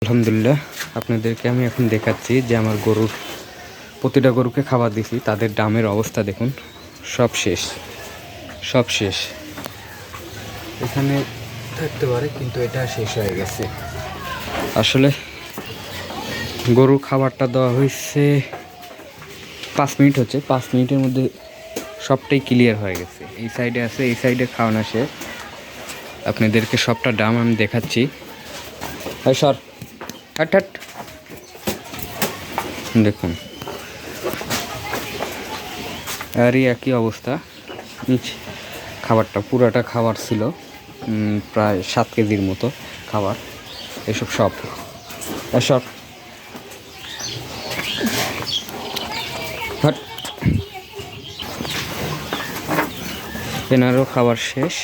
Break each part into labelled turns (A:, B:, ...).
A: আলহামদুলিল্লাহ, আপনাদেরকে আমি এখন দেখাচ্ছি যে আমার গরুর প্রতিটা গরুকে খাবার দিছি, তাদের ডামের অবস্থা দেখুন, সব শেষ, সব শেষ। এখানে থাকতে পারে কিন্তু এটা শেষ হয়ে গেছে। আসলে গরুর খাবারটা দেওয়া হয়েছে 5 মিনিট হচ্ছে, 5 মিনিটের মধ্যে সবটাই ক্লিয়ার হয়ে গেছে। এই সাইডে আছে, এই সাইডে খাওয়ানো শেষ। আপনাদেরকে সবটা ডাম আমি দেখাচ্ছি। সর, হাট হাট। দেখুন আরই একই অবস্থা। খাবারটা পুরাটা খাবার ছিল, প্রায় 7 কেজির মতো খাবার। এসব সব সব হাট। এনারও খাবার শেষ,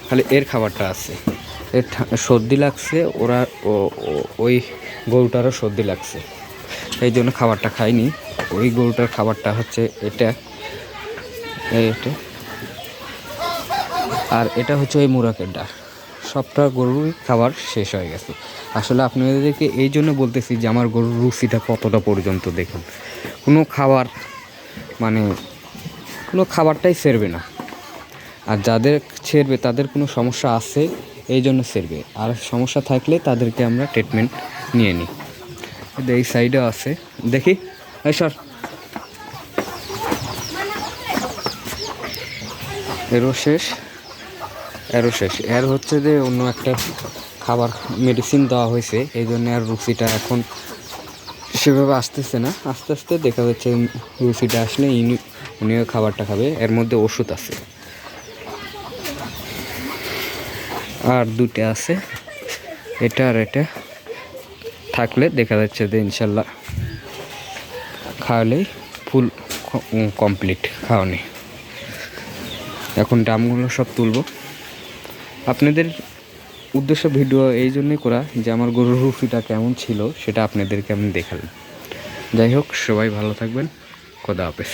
A: খালি এর খাবারটা আছে। এর সর্দি লাগছে, ওরা ওই গরুটারও সর্দি লাগছে, এই জন্য খাবারটা খাইনি। ওই গরুটার খাবারটা হচ্ছে এটা, এটা, আর এটা হচ্ছে ওই মুরাকের ডাল। সবটা গরুর খাবার শেষ হয়ে গেছে। আসলে আপনাদেরকে এই জন্য বলতেছি যে আমার গরুর রুচিটা কতটা পর্যন্ত দেখুন। কোনো খাবার মানে কোনো খাবারটাই সেরবে না, আর যাদের ছেড়বে তাদের কোনো সমস্যা আছে এই জন্য সেরবে, আর সমস্যা থাকলে তাদেরকে আমরা ট্রিটমেন্ট নিয়ে নিই। এই সাইডে আছে, দেখি স্যার। এরও শেষ, এরও শেষ। এর হচ্ছে যে অন্য একটা খাবার মেডিসিন দেওয়া হয়েছে, এই জন্য আর রুচিটা এখন সেভাবে আসতেছে না। আস্তে আস্তে দেখা যাচ্ছে রুচিটা আসলে উনিও খাবারটা খাবে। এর মধ্যে ওষুধ আছে, আর দুটো আছে, এটা আর এটা থাকলে দেখা যাচ্ছে যে ইনশাল্লাহ খাওয়ালেই ফুল কমপ্লিট খাওয়ানি। এখন ডামগুলো সব তুলব। আপনাদের উদ্দেশ্য ভিডিও এই জন্যই করা যে আমার গরুর রুচিটা কেমন ছিল সেটা আপনাদেরকে আমি দেখালাম। যাই হোক, সবাই ভালো থাকবেন, খোদা হাফেজ।